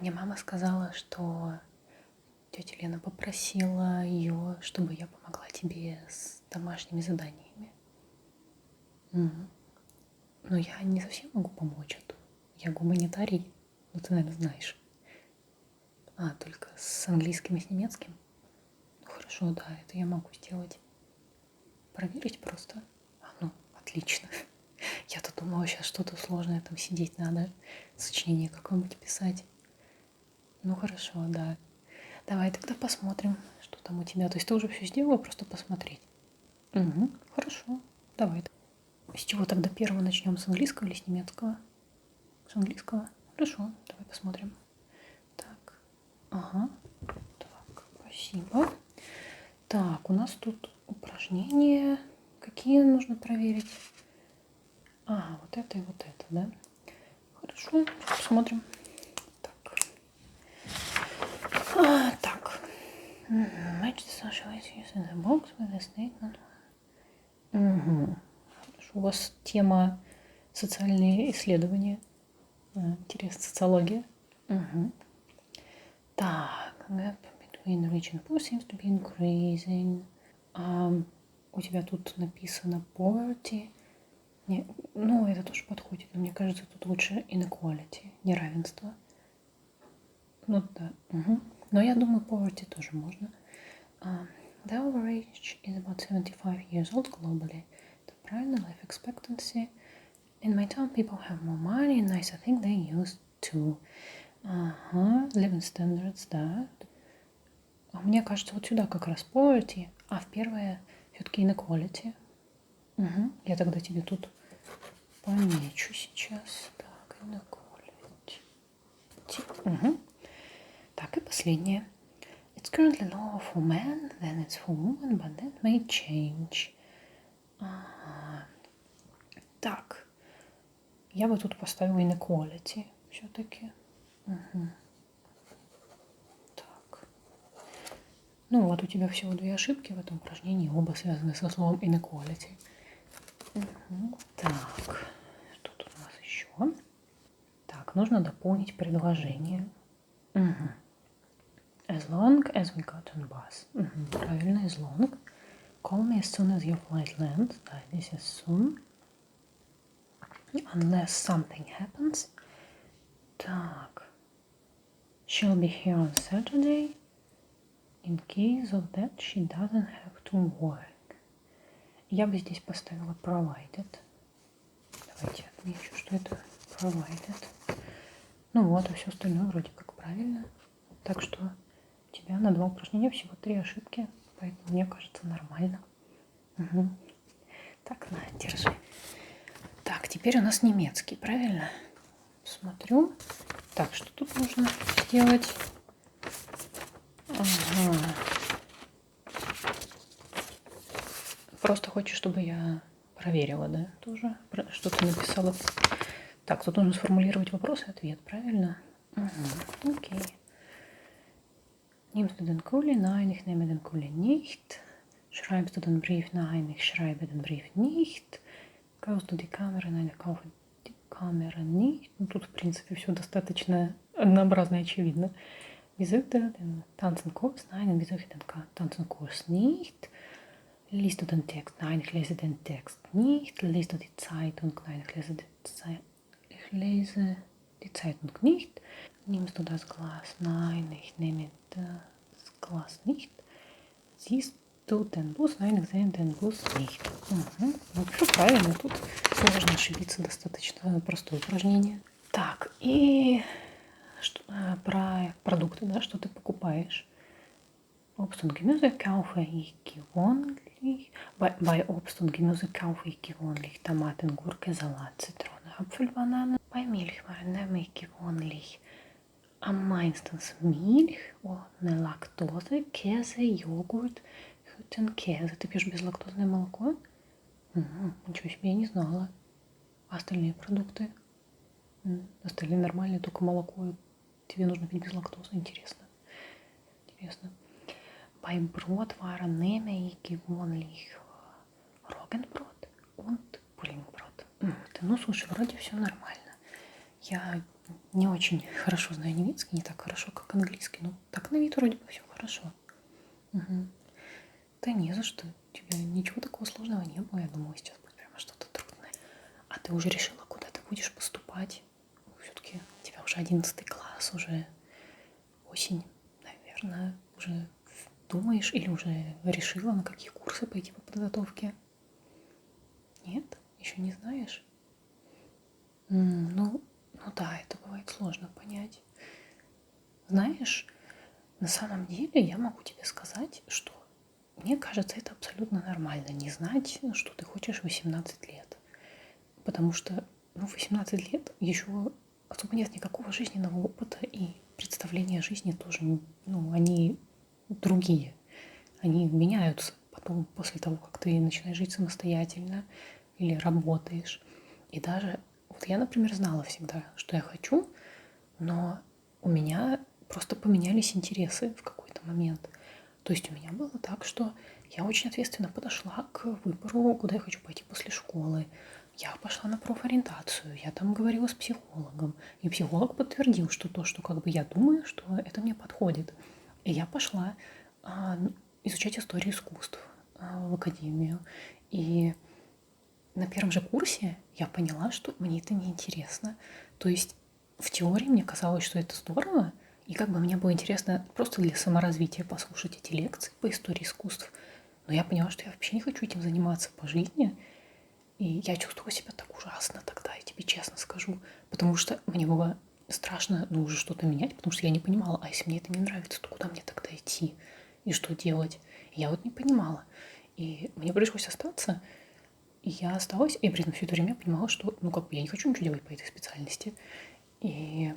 Мне мама сказала, что тетя Лена попросила ее, чтобы я помогла тебе с домашними заданиями. Но я не совсем могу помочь, а то я гуманитарий, ну ты, наверное, знаешь. Только с английским и с немецким? Ну хорошо, да, это я могу сделать. Проверить просто. Отлично. Я-то думала, сейчас что-то сложное там сидеть надо, сочинение какое-нибудь писать. Ну хорошо, да. Давай тогда посмотрим, что там у тебя. То есть ты уже все сделала, просто посмотреть. Хорошо, давай. С чего тогда первого начнем? С английского или с немецкого? С английского? Хорошо, давай посмотрим. Так, ага, так, спасибо. Так, у нас тут упражнения. Какие нужно проверить? Вот это и вот это, да? Хорошо, посмотрим. Так. Match the social issues in the box with a statement. Хорошо, у вас тема социальные исследования. Интересно, социология. Так, gap between rich and poor seems to be increasing. У тебя тут написано poverty. Это тоже подходит, но мне кажется, тут лучше inequality, неравенство. Да. Но я думаю, poverty тоже можно. The average is about 75 years old globally. The prime life expectancy. In my town, people have more money and nicer things they used to. Living standards, да. Мне кажется, вот сюда как раз poverty, а в первое все-таки inequality. Я тогда тебе тут помечу сейчас. Так, inequality. Так, и последнее. It's currently lower for men than it's for women, but that may change. Так, я бы тут поставила inequality все-таки. Так. У тебя всего 2 ошибки в этом упражнении, оба связаны со словом inequality. Так, что тут у нас еще? Так, нужно дополнить предложение. As long as we got on bus. Правильно, as long. Call me as soon as your flight lands. Да, здесь as soon. Unless something happens. Так. She'll be here on Saturday. In case of that, she doesn't have to work. Я бы здесь поставила provided. Давайте отмечу, что это provided. А все остальное вроде как правильно. Так что у тебя на 2 упражнения всего 3 ошибки. Поэтому мне кажется нормально. Так, на, держи. Так, теперь у нас немецкий, правильно? Смотрю. Так, что тут нужно сделать? Просто хочешь, чтобы я проверила, да, тоже? Что ты написала? Так, тут нужно сформулировать вопрос и ответ, правильно? Окей. Nimmst du den Kuli? Nein, ich nehme den Kuli nicht. Schreibst du den Brief? Nein, ich schreibe den Brief nicht. Kaufst du die Kamera? Nein, ich kaufe die Kamera nicht. Тут, в принципе, все достаточно однообразно и очевидно. Besucht du den Tanzenkurs? Nein, besuche den Tanzenkurs nicht. Liest du den Text? Nein, ich lese den Text nicht. Liest du die Zeitung? Nein, ich lese die Zeitung nicht. Nimmst du das Glas? Nein, ich nehme das Glas nicht. Siehst du den Bus? Nein, ich sehe den Bus nicht. Все правильно, тут сложно ошибиться, достаточно простое упражнение. Так, и про продукты, да, что ты покупаешь. Obst und Gemüse kaufe ich gewöhnlich. Bei Obst und Gemüse kaufe ich gewöhnlich Tomaten, Gurke, Salat, Zitrone, Apfel, Banane. Bei Milchwaren nehme ich gewöhnlich am meisten Milch ohne Laktose, Käse, Joghurt, Hüttenkäse. Ты пьешь безлактозное молоко? Ничего себе, я не знала. А остальные продукты? Остальные нормальные, только молоко. Тебе нужно пить без лактозы? Интересно. Bei Brotwaren nehme ich gewöhnlich Roggenbrot und Puddingbrot. Слушай, вроде все нормально. Я не очень хорошо знаю немецкий, не так хорошо, как английский, но так на вид вроде бы все хорошо. Угу. Да не за что. У тебя ничего такого сложного не было. Я думала, сейчас будет прямо что-то трудное. А ты уже решила, куда ты будешь поступать? Все-таки у тебя уже 11 класс, уже осень, наверное, уже думаешь или уже решила, на какие курсы пойти по подготовке? Нет? Еще не знаешь? Ну да, это бывает сложно понять. Знаешь, на самом деле я могу тебе сказать, что мне кажется, это абсолютно нормально не знать, что ты хочешь в 18 лет. Потому что в 18 лет еще особо нет никакого жизненного опыта, и представления о жизни тоже, они другие. Они меняются потом, после того, как ты начинаешь жить самостоятельно или работаешь. И даже, вот я, например, знала всегда, что я хочу, но у меня просто поменялись интересы в какой-то момент. То есть у меня было так, что я очень ответственно подошла к выбору, куда я хочу пойти после школы. Я пошла на профориентацию, я там говорила с психологом, и психолог подтвердил, что то, что как бы я думаю, что это мне подходит. И я пошла изучать историю искусств в академию. И на первом же курсе я поняла, что мне это неинтересно. То есть в теории мне казалось, что это здорово, и как бы мне было интересно просто для саморазвития послушать эти лекции по истории искусств. Но я поняла, что я вообще не хочу этим заниматься по жизни. И я чувствовала себя так ужасно тогда, я тебе честно скажу. Потому что мне было страшно, уже что-то менять, потому что я не понимала, а если мне это не нравится, то куда мне тогда идти и что делать? И я вот не понимала. И мне пришлось остаться, и я осталась, и при этом все это время понимала, что, я не хочу ничего делать по этой специальности. И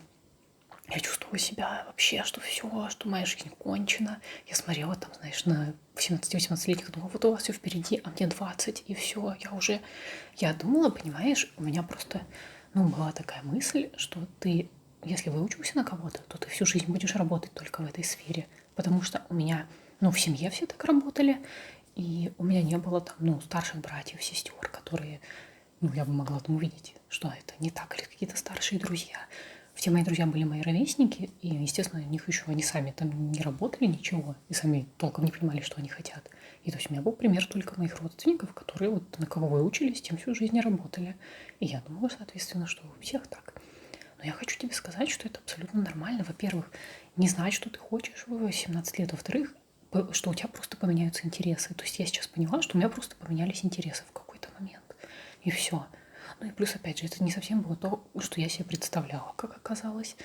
я чувствовала себя вообще, что все, что моя жизнь кончена. Я смотрела там, знаешь, на 17-18-летних, думала, вот у вас все впереди, а мне 20, и все, я думала, понимаешь, у меня просто, была такая мысль, что ты, если выучился на кого-то, то ты всю жизнь будешь работать только в этой сфере. Потому что у меня, в семье все так работали, и у меня не было там, старших братьев, сестер, которые, я бы могла там увидеть, что это не так, или какие-то старшие друзья. Все мои друзья были мои ровесники, и, естественно, у них еще они сами там не работали ничего, и сами толком не понимали, что они хотят. И то есть у меня был пример только моих родственников, которые вот на кого выучились, тем всю жизнь работали. И я думала, соответственно, что у всех так. Но я хочу тебе сказать, что это абсолютно нормально. Во-первых, не знать, что ты хочешь в 17 лет. Во-вторых, что у тебя просто поменяются интересы. То есть я сейчас поняла, что у меня просто поменялись интересы в какой-то момент. И все. И плюс, опять же, это не совсем было то, что я себе представляла, как оказалось.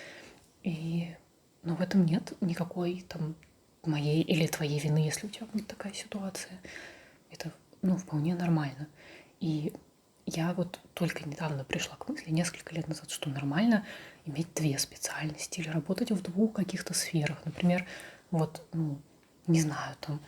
И, в этом нет никакой там моей или твоей вины, если у тебя будет такая ситуация. Это, вполне нормально. И я вот только недавно пришла к мысли, несколько лет назад, что нормально иметь две специальности или работать в двух каких-то сферах. Например, не знаю, там,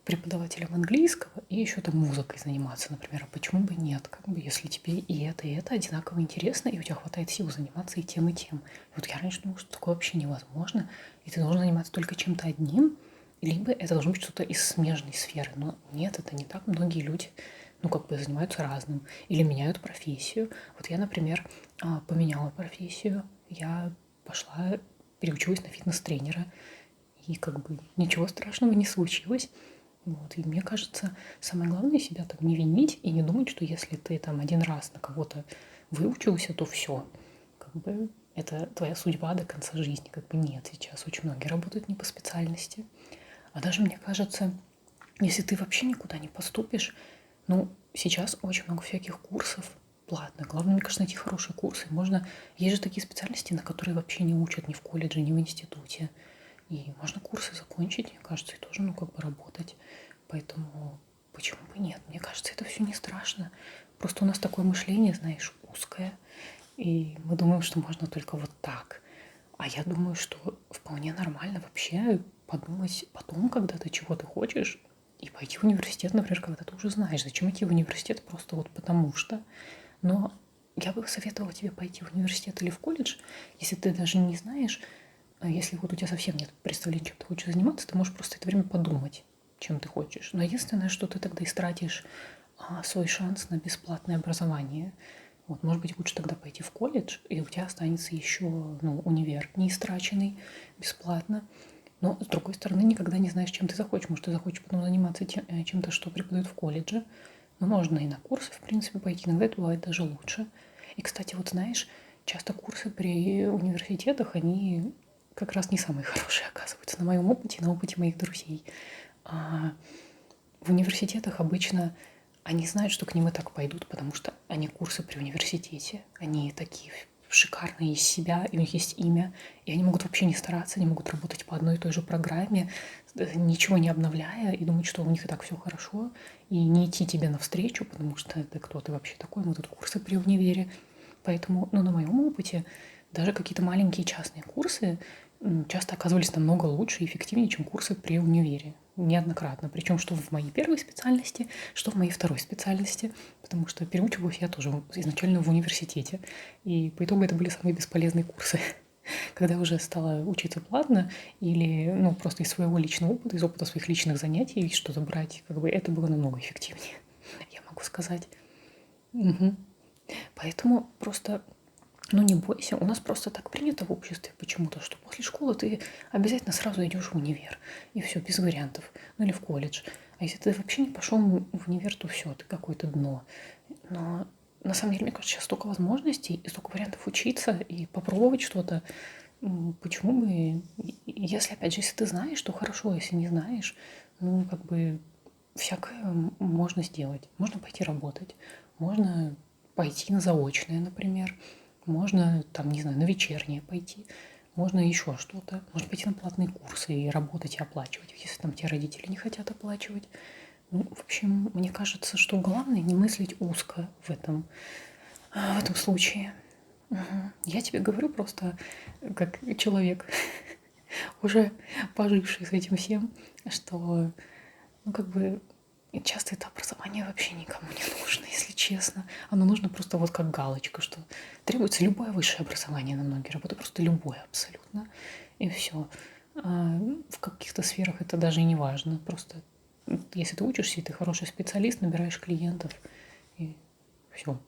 преподавателем английского и еще там музыкой заниматься, например. А почему бы нет? Если тебе и это одинаково интересно, и у тебя хватает сил заниматься и тем, и тем. И вот я раньше думала, что такое вообще невозможно, и ты должен заниматься только чем-то одним, либо это должно быть что-то из смежной сферы. Но нет, это не так. Многие люди, занимаются разным или меняют профессию. Вот я, например, поменяла профессию. Я пошла, переучилась на фитнес-тренера, и ничего страшного не случилось. И мне кажется, самое главное себя так не винить и не думать, что если ты там один раз на кого-то выучился, то все. Это твоя судьба до конца жизни. Нет, сейчас очень многие работают не по специальности. А даже мне кажется, если ты вообще никуда не поступишь, сейчас очень много всяких курсов платных. Главное, мне кажется, найти хорошие курсы. Есть же такие специальности, на которые вообще не учат ни в колледже, ни в институте. И можно курсы закончить, мне кажется, и тоже, работать. Поэтому почему бы нет? Мне кажется, это все не страшно. Просто у нас такое мышление, знаешь, узкое. И мы думаем, что можно только вот так. А я думаю, что вполне нормально вообще подумать потом, когда ты чего-то хочешь, и пойти в университет, например, когда ты уже знаешь, зачем идти в университет просто вот потому что. Но я бы советовала тебе пойти в университет или в колледж, если ты даже не знаешь, если у тебя совсем нет представления, чем ты хочешь заниматься, ты можешь просто это время подумать, чем ты хочешь. Но единственное, что ты тогда истратишь свой шанс на бесплатное образование. Вот, может быть, лучше тогда пойти в колледж, и у тебя останется еще, ну, универ не истраченный бесплатно. Но, с другой стороны, никогда не знаешь, чем ты захочешь. Может, ты захочешь потом заниматься чем-то, что преподают в колледже. Но можно и на курсы, в принципе, пойти. Иногда это бывает даже лучше. И, кстати, вот знаешь, часто курсы при университетах, они как раз не самые хорошие оказываются. На моем опыте, на опыте моих друзей. А в университетах обычно они знают, что к ним и так пойдут, потому что они курсы при университете. Они такие шикарные из себя, и у них есть имя, и они могут вообще не стараться, они могут работать по одной и той же программе, ничего не обновляя, и думать, что у них и так все хорошо, и не идти тебе навстречу, потому что это кто ты вообще такой, мы тут курсы при универе. Поэтому, ну, на моем опыте, даже какие-то маленькие частные курсы часто оказывались намного лучше и эффективнее, чем курсы при универе. Неоднократно. Причем что в моей первой специальности, что в моей второй специальности. Потому что переучивалась я тоже изначально в университете. И по итогу это были самые бесполезные курсы. Когда я уже стала учиться платно или, ну, просто из своего личного опыта, из опыта своих личных занятий что-то брать, как бы это было намного эффективнее, я могу сказать. Мгм. Поэтому просто, ну, не бойся. У нас просто так принято в обществе почему-то, что после школы ты обязательно сразу идешь в универ. И все, без вариантов. Ну, или в колледж. А если ты вообще не пошел в универ, то все, ты какое-то дно. Но на самом деле, мне кажется, сейчас столько возможностей и столько вариантов учиться и попробовать что-то. Почему бы, если, опять же, если ты знаешь, то хорошо, если не знаешь, ну, как бы всякое можно сделать. Можно пойти работать, можно пойти на заочное, например, можно, там, не знаю, на вечернее пойти, можно еще что-то, можно пойти на платные курсы и работать и оплачивать, если там те родители не хотят оплачивать. Ну, в общем, мне кажется, что главное не мыслить узко в этом случае. Мгм. Я тебе говорю просто как человек, уже поживший с этим всем, что, ну, как бы часто это образование вообще никому не нужно, если честно. Оно нужно просто вот как галочка, что требуется любое высшее образование на многие работы, просто любое абсолютно. И все. В каких-то сферах это даже и не важно. Просто если ты учишься, и ты хороший специалист, набираешь клиентов, и все.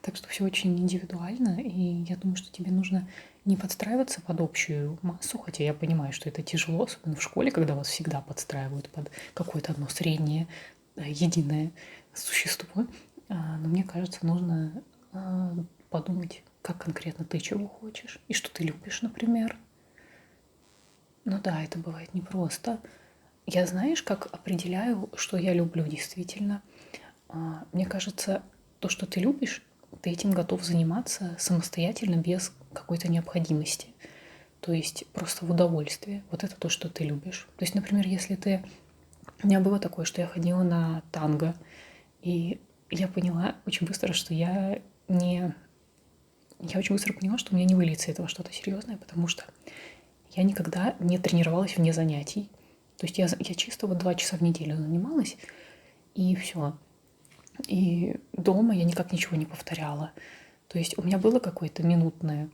Так что все очень индивидуально, и я думаю, что тебе нужно не подстраиваться под общую массу, хотя я понимаю, что это тяжело, особенно в школе, когда вас всегда подстраивают под какое-то одно среднее, единое существо. Но мне кажется, нужно подумать, как конкретно ты чего хочешь и что ты любишь, например. Ну да, это бывает непросто. Я, знаешь, как определяю, что я люблю действительно? Мне кажется, то, что ты любишь, ты этим готов заниматься самостоятельно, без какой-то необходимости. То есть просто в удовольствие. Вот это то, что ты любишь. То есть, например, если ты... У меня было такое, что я ходила на танго, и я поняла очень быстро, что я не... Я очень быстро поняла, что у меня не выльется этого что-то серьезное, потому что я никогда не тренировалась вне занятий. То есть я чисто вот 2 часа в неделю занималась, и все. И дома я никак ничего не повторяла. То есть у меня было какое-то минутное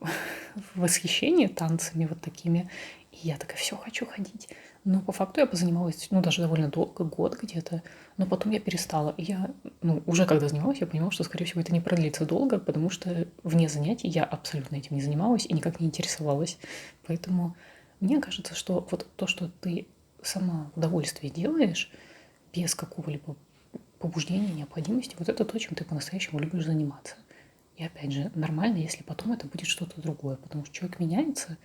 восхищение танцами вот такими. И я такая, все, хочу ходить. Но по факту я позанималась, ну, даже довольно долго, год где-то. Но потом я перестала. И я, ну, уже когда занималась, я понимала, что, скорее всего, это не продлится долго, потому что вне занятий я абсолютно этим не занималась и никак не интересовалась. Поэтому мне кажется, что вот то, что ты сама в удовольствие делаешь, без какого-либо побуждения, необходимости, вот это то, чем ты по-настоящему любишь заниматься. И опять же, нормально, если потом это будет что-то другое, потому что человек меняется,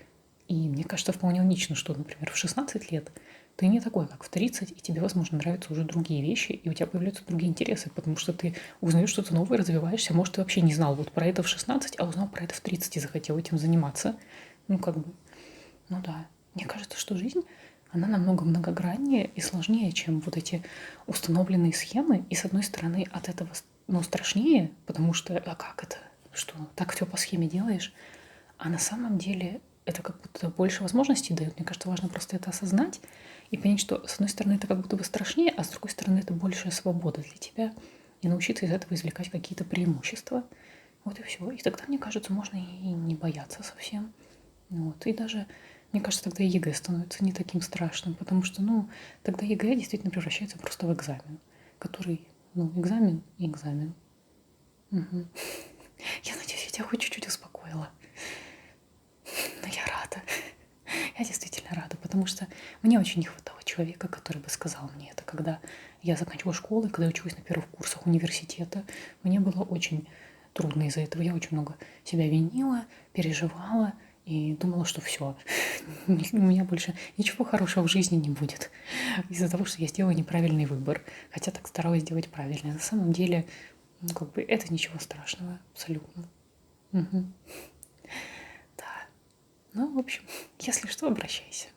и мне кажется, вполне логично, что, например, в 16 лет ты не такой, как в 30, и тебе, возможно, нравятся уже другие вещи, и у тебя появляются другие интересы, потому что ты узнаешь что-то новое, развиваешься. Может, ты вообще не знал вот про это в 16, а узнал про это в 30 и захотел этим заниматься. Ну, как бы, ну да. Мне кажется, что жизнь, она намного многограннее и сложнее, чем вот эти установленные схемы. И, с одной стороны, от этого, ну, страшнее, потому что, а как это? Что, так все по схеме делаешь? А на самом деле это как будто больше возможностей дает. Мне кажется, важно просто это осознать и понять, что, с одной стороны, это как будто бы страшнее, а с другой стороны, это большая свобода для тебя. И научиться из этого извлекать какие-то преимущества. Вот и все. И тогда, мне кажется, можно и не бояться совсем. Вот. И даже, мне кажется, тогда и ЕГЭ становится не таким страшным, потому что, ну, тогда ЕГЭ действительно превращается просто в экзамен, который, ну, экзамен и экзамен. Мгм. тебя хоть чуть-чуть успокоила. Но я рада. Я действительно рада, потому что мне очень не хватало человека, который бы сказал мне это. Когда я заканчивала школу, когда я училась на первых курсах университета, мне было очень трудно из-за этого. Я очень много себя винила, переживала и думала, что все, у меня больше ничего хорошего в жизни не будет из-за того, что я сделала неправильный выбор. Хотя так старалась сделать правильно. На самом деле, это ничего страшного, абсолютно. Угу. Да. Ну, в общем, если что, обращайся.